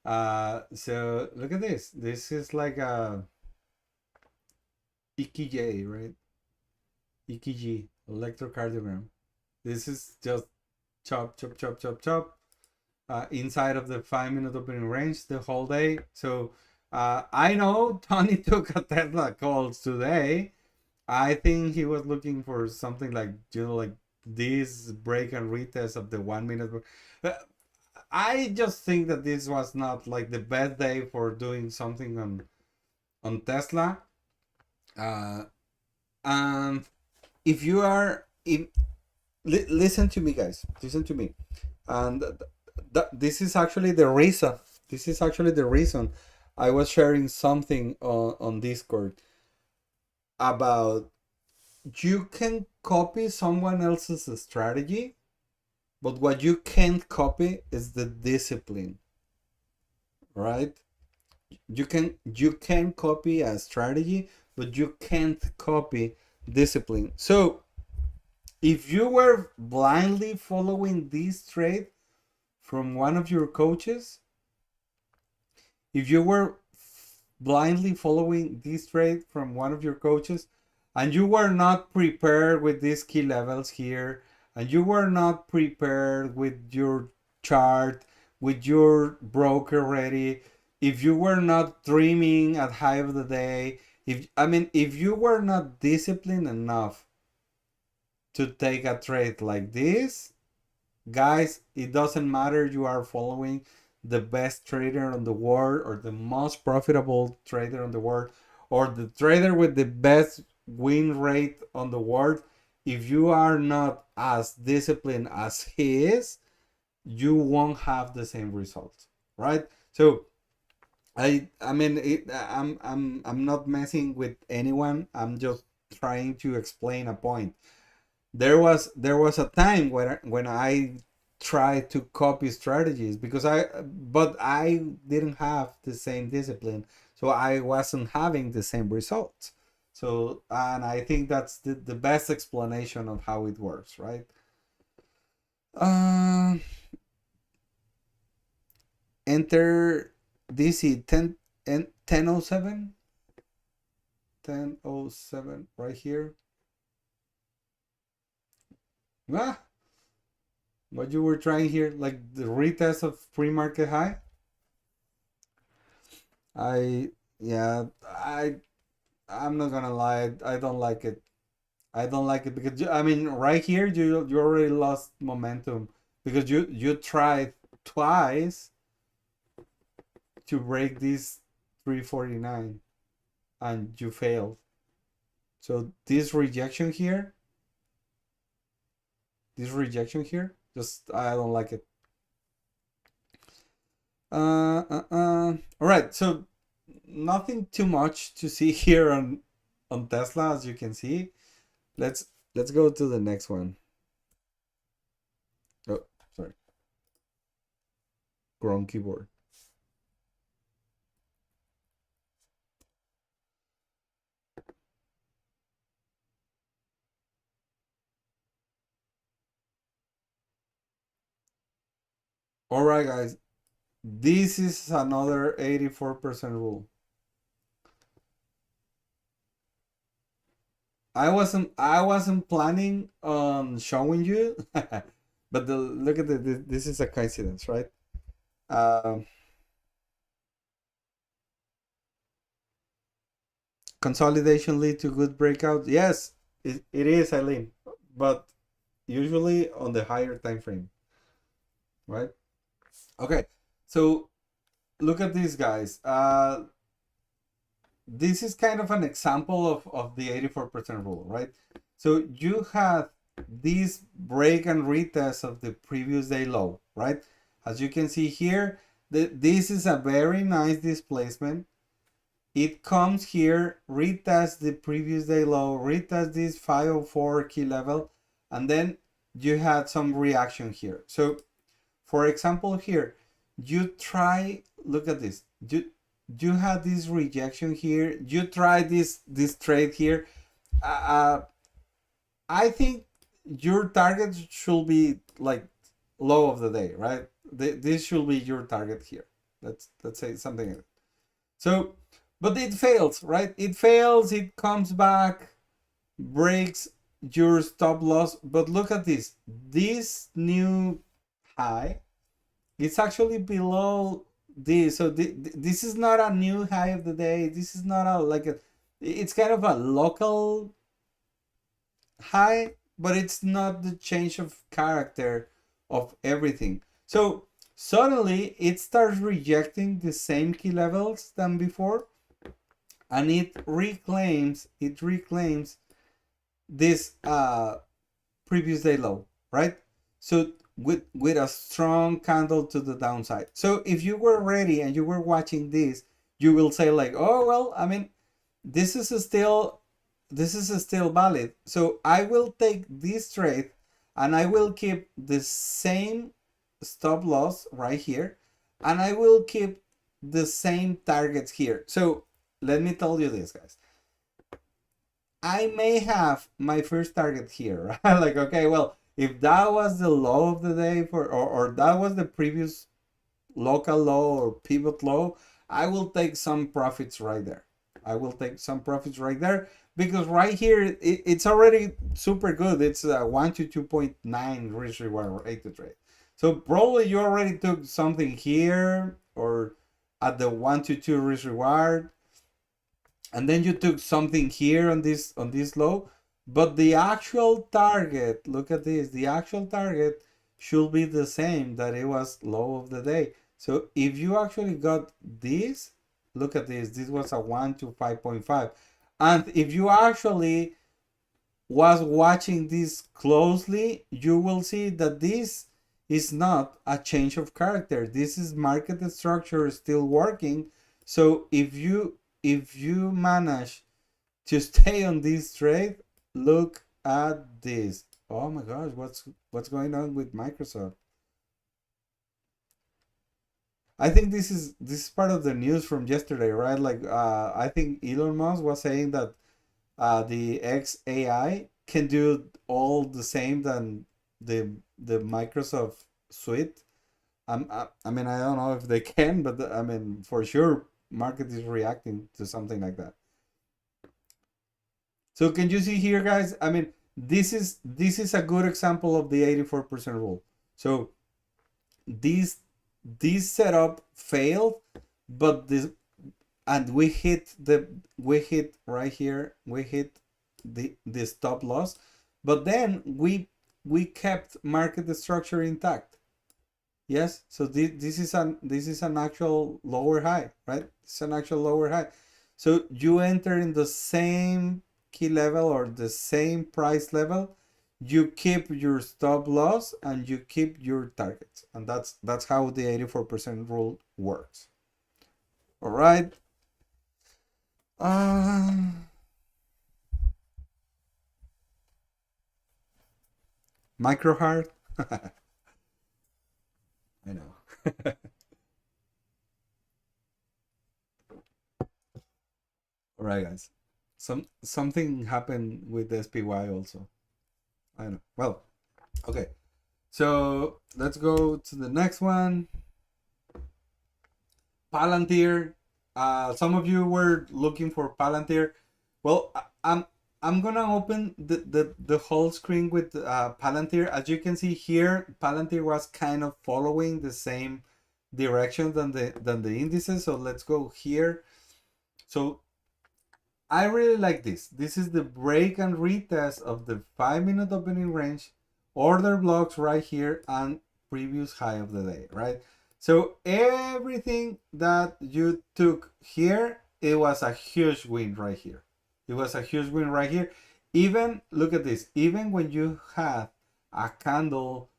So look at this. This is like a EKG, right? EKG, electrocardiogram. This is just chop, chop, chop, chop, chop. Inside of the 5 minute opening range the whole day. So I know Tony took a Tesla calls today. I think he was looking for something like, like this break and retest of the 1 minute. I just think that this was not like the best day for doing something on Tesla. And if you are listen to me, guys. Listen to me. And this is actually the reason. This is actually the reason I was sharing something on Discord about you can copy someone else's strategy, but what you can't copy is the discipline, right? You can copy a strategy, but you can't copy discipline. So if you were blindly following this trade from one of your coaches, if you were blindly following this trade from one of your coaches, and you were not prepared with these key levels here, and you were not prepared with your chart, with your broker ready, if you were not dreaming at high of the day, if you were not disciplined enough to take a trade like this, guys, it doesn't matter you are following the best trader on the world, or the most profitable trader on the world, or the trader with the best win rate on the world. If you are not as disciplined as he is, you won't have the same results, right? So I'm not messing with anyone. I'm just trying to explain a point. There was a time when I tried to copy strategies, but I didn't have the same discipline, so I wasn't having the same results. So, and I think that's the best explanation of how it works, right? uh Enter DC 10 and 1007, 1007 right here. Ah, what you were trying here, like the retest of pre-market high. I Yeah, I'm not gonna lie, I don't like it. I don't like it because right here you already lost momentum, because you tried twice to break this 349 and you failed. So this rejection here, just I don't like it. All right, so nothing too much to see here on Tesla, as you can see. Let's go to the next one. Oh, sorry. Wrong keyboard. All right, guys. This is another 84% rule. I wasn't planning on showing you, but look at this is a coincidence, right? Um, Consolidation lead to good breakout. Yes, it is, Eileen, but usually on the higher time frame, right? Okay, so look at these guys. This is kind of an example of the 84% rule, right? So you had this break and retest of the previous day low, right? As you can see here, this is a very nice displacement. It comes here, retest the previous day low, retest this 504 key level, and then you had some reaction here. So for example here, look at this, you had this rejection here, you try this trade here. I think your target should be like low of the day, right? This should be your target here. Let's say something like that. So, but it fails, right? It fails, it comes back, breaks your stop loss. But look at this new high, it's actually below this. So this is not a new high of the day. This is not it's kind of a local high, but it's not the change of character of everything. So suddenly it starts rejecting the same key levels than before, and it reclaims this previous day low. right? So with a strong candle to the downside. So if you were ready and you were watching this, you will say like, oh well, I mean, this is still valid. So I will take this trade and I will keep the same stop loss right here, and I will keep the same targets here. So let me tell you this, guys. I may have my first target here, right? Like, okay, well, if that was the low of the day or that was the previous local low or pivot low, I will take some profits right there. I will take some profits right there because right here it's already super good. It's a 1 to 2.9 risk reward rate to trade. So probably you already took something here or at the 1 to 2 risk reward, and then you took something here on this low, but the actual target, look at this, the actual target should be the same that it was low of the day. So if you actually got this, look at this was a 1 to 5.5, and if you actually was watching this closely, you will see that this is not a change of character. This is market structure still working. So if you manage to stay on this trade, look at this. Oh my gosh, what's going on with Microsoft? I think this is part of the news from yesterday, right? Like I think Elon Musk was saying that the XAI can do all the same than the Microsoft suite. I mean, I don't know if they can, but I mean, for sure, market is reacting to something like that. So can you see here, guys? I mean, this is a good example of the 84% rule. So this setup failed, but this, and we hit right here, we hit the stop loss, but then we kept market structure intact. Yes, so this is an actual lower high, right? It's an actual lower high. So you enter in the same key level or the same price level, you keep your stop loss and you keep your targets, and that's how the 84% rule works. All right. Micro hard. I know. All right, guys. Something happened with SPY also. I know. Well, okay. So let's go to the next one. Palantir. Some of you were looking for Palantir. Well, I'm gonna open the whole screen with Palantir. As you can see here, Palantir was kind of following the same direction than the indices. So let's go here. So I really like this. This is the break and retest of the 5-minute opening range, order blocks right here, and previous high of the day, right? So everything that you took here, it was a huge win right here. It was a huge win right here. Even, look at this, even when you have a candle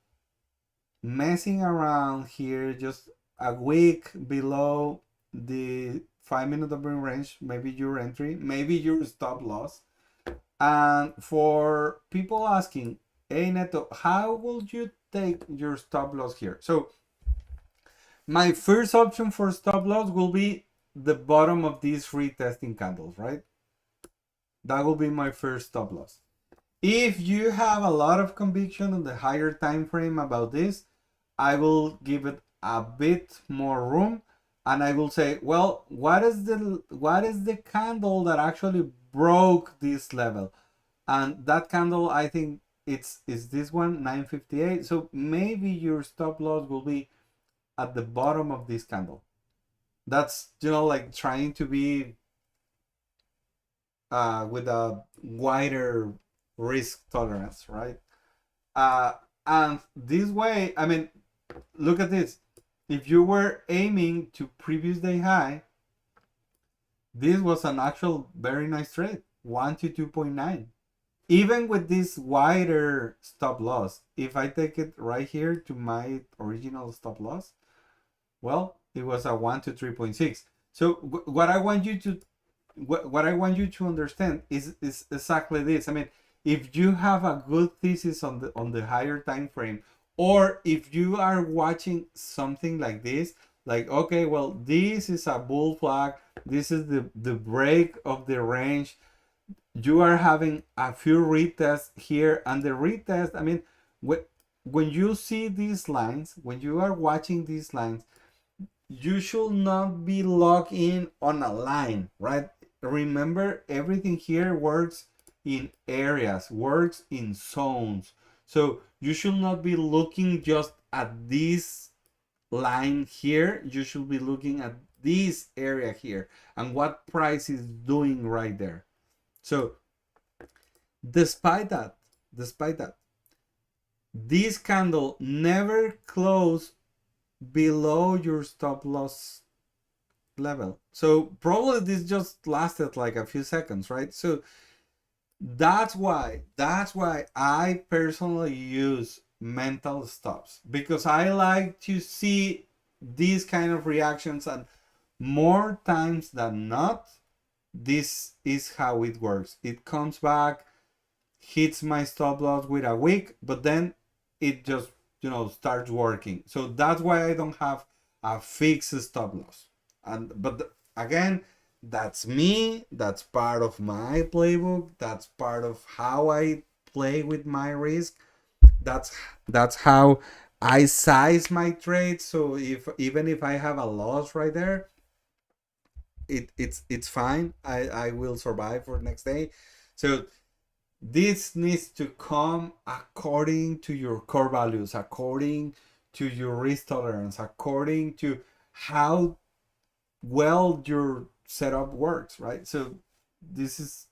messing around here, just a wick below the 5-minute opening range, maybe your entry, maybe your stop loss. And for people asking, hey Neto, how will you take your stop loss here? So my first option for stop loss will be the bottom of these retesting candles, right? That will be my first stop loss. If you have a lot of conviction on the higher time frame about this, I will give it a bit more room, and I will say, well, what is the candle that actually broke this level? And that candle, I think is this one, 958. So maybe your stop loss will be at the bottom of this candle. That's, like trying to be with a wider risk tolerance, right? And this way, I mean, look at this. If you were aiming to previous day high, this was an actual very nice trade, 1 to 2.9. even with this wider stop loss, if I take it right here to my original stop loss, well, it was a 1 to 3.6. So what I want you to what I want you to understand is exactly this. I mean, if you have a good thesis on the higher time frame, or if you are watching something like this, like, okay, well, this is a bull flag, this is the break of the range, you are having a few retests here, and the retest, I mean, when you see these lines, when you are watching these lines, you should not be locked in on a line, right? Remember, everything here works in areas, works in zones. So you should not be looking just at this line here. You should be looking at this area here and what price is doing right there. So despite that, this candle never closed below your stop loss level. So probably this just lasted like a few seconds, right? So that's why I personally use mental stops, because I like to see these kind of reactions, and more times than not, this is how it works. It comes back, hits my stop loss with a wick, but then it just, starts working. So that's why I don't have a fixed stop loss. But again, that's me. That's part of my playbook. That's part of how I play with my risk. That's how I size my trades. So even if I have a loss right there, it's fine. I will survive for the next day. So this needs to come according to your core values, according to your risk tolerance, according to how well your setup works, right? So this is,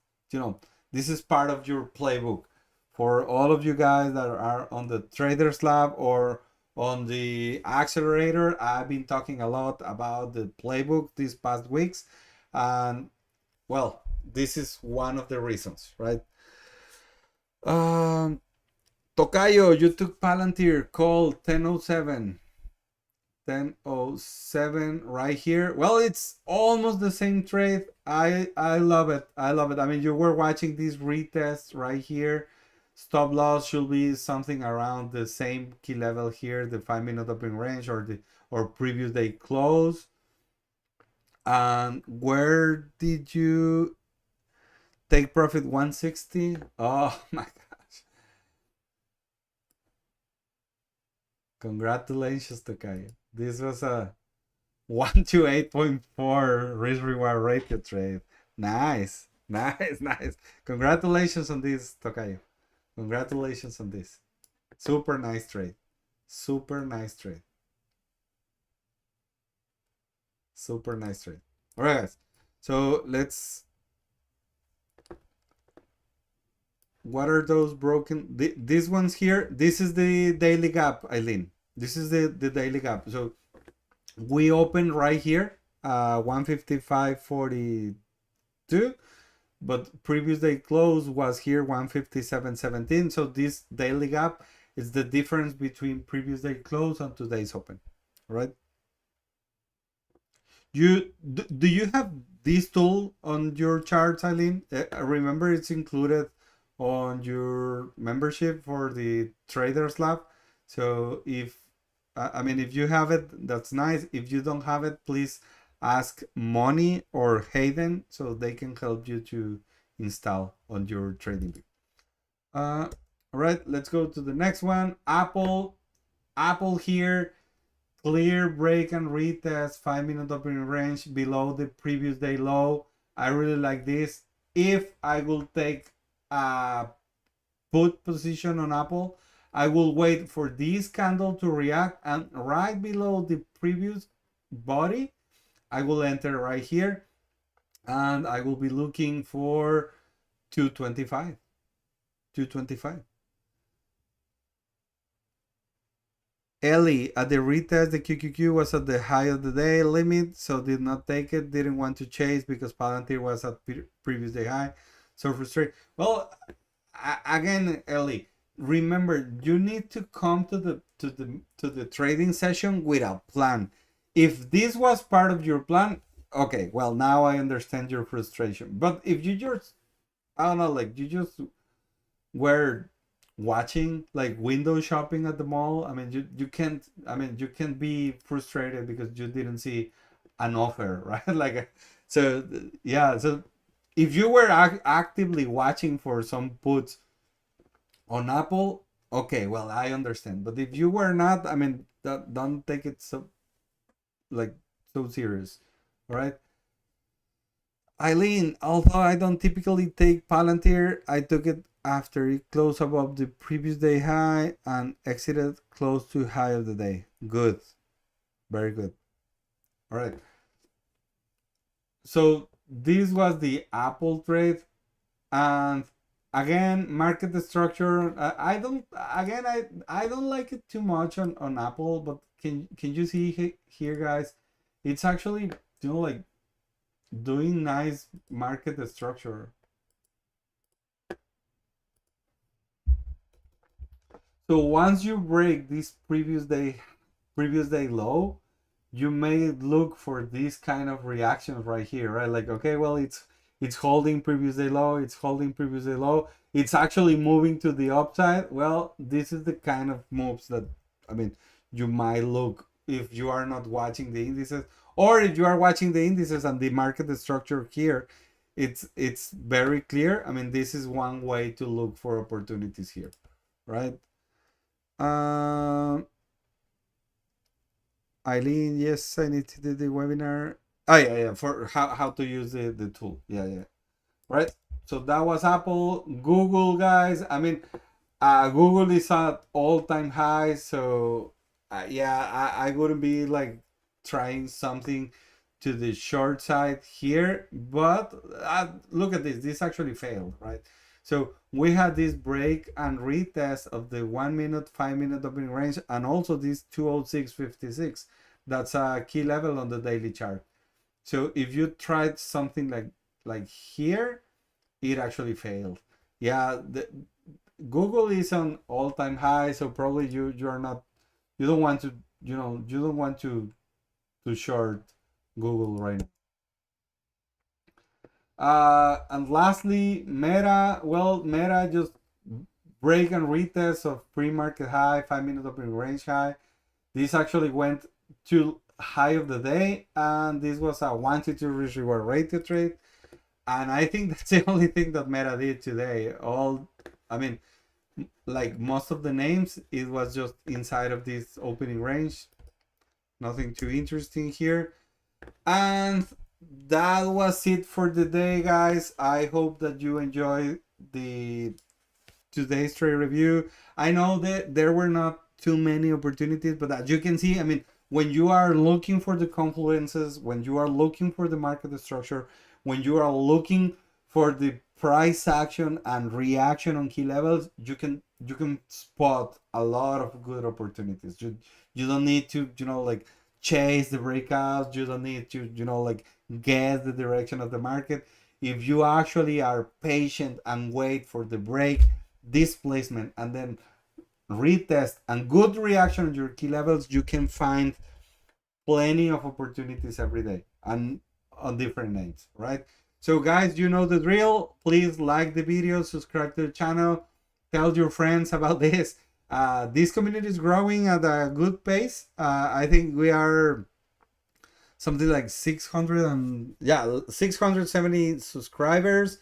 this is part of your playbook. For all of you guys that are on the Traders Lab or on the accelerator, I've been talking a lot about the playbook these past weeks. And well, this is one of the reasons, right? Tocayo, you took Palantir, call 1007. 1007 right here. Well, it's almost the same trade. I love it. I love it. I mean, you were watching these retests right here. Stop loss should be something around the same key level here, the 5-minute open range or previous day close. And where did you take profit? 160? Oh my gosh. Congratulations, Tokayo. This was a 1 to 8.4 risk reward ratio trade. Nice. Nice. Congratulations on this, Tokayo. Congratulations on this. Super nice trade. Super nice trade. Super nice trade. All right, guys. So let's. What are those broken? These ones here. This is the daily gap, Eileen. This is the daily gap. So we open right here, 155.42, but previous day close was here 157.17. So this daily gap is the difference between previous day close and today's open, right? Do you have this tool on your charts, Eileen? Remember, it's included on your membership for the Traders Lab. So if you have it, that's nice. If you don't have it, please ask Moni or Hayden so they can help you to install on your trading view. All right, let's go to the next one. Apple here. Clear break and retest, 5-minute opening range below the previous day low. I really like this. If I will take a put position on Apple, I will wait for this candle to react, and right below the previous body, I will enter right here, and I will be looking for 225. Ellie, at the retest, the QQQ was at the high of the day limit, so did not take it. Didn't want to chase because Palantir was at previous day high. So frustrated. Well, again, Ellie, remember you need to come to the trading session with a plan. If this was part of your plan, okay, well now I understand your frustration. But if you just, I don't know, like you just were watching like window shopping at the mall, I mean you can't, I mean you can be frustrated because you didn't see an offer, right? Like so yeah, so if you were actively watching for some puts on Apple, okay, well I understand. But if you were not, I mean, don't take it so like so serious. All right. Eileen, although I don't typically take Palantir, I took it after it closed above the previous day high and exited close to high of the day. Good. Very good. All right. So this was the Apple trade. And again, market structure. I don't. Again, I don't like it too much on Apple. But can you see here, guys? It's actually, like doing nice market structure. So once you break this previous day low, you may look for these kind of reactions right here, right? Like, okay, well, it's holding previous day low, it's holding previous day low, it's actually moving to the upside. Well, this is the kind of moves that, I mean, you might look if you are not watching the indices, or if you are watching the indices and the market structure here, it's very clear. I mean, this is one way to look for opportunities here, right? Um, Eileen, yes, I need to do the webinar. Oh yeah, yeah, for how to use the tool. Yeah, yeah. Right. So that was Apple. Google, guys. I mean, Google is at all-time high. So yeah, I wouldn't be like trying something to the short side here. But look at this. This actually failed, right? So we had this break and retest of the 1 minute, 5 minute opening range, and also this 206.56. That's a key level on the daily chart. So if you tried something like here, it actually failed. Yeah, Google is on all-time high, so probably you're not, you don't want to, you don't want to short Google right now. And lastly, Meta. Well, Meta just break and retest of pre-market high, 5 minute opening range high. This actually went to high of the day, and this was a 1 to 2 risk reward ratio trade. And I think that's the only thing that Meta did today. I mean, like most of the names, it was just inside of this opening range. Nothing too interesting here. And that was it for the day, guys. I hope that you enjoyed the today's trade review. I know that there were not too many opportunities, but as you can see, I mean, when you are looking for the confluences, when you are looking for the market structure, when you are looking for the price action and reaction on key levels, you can spot a lot of good opportunities. You don't need to, like chase the breakouts. You don't need to, like guess the direction of the market. If you actually are patient and wait for the break, displacement, and then retest and good reaction on your key levels, you can find plenty of opportunities every day and on different names, right? So guys, you know the drill. Please like the video, subscribe to the channel, tell your friends about this. This community is growing at a good pace. I think we are something like 670 subscribers.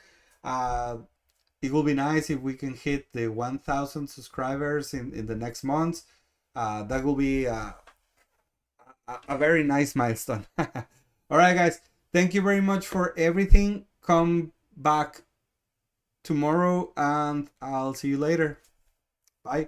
It will be nice if we can hit the 1,000 subscribers in the next months. That will be a very nice milestone. All right, guys. Thank you very much for everything. Come back tomorrow and I'll see you later. Bye.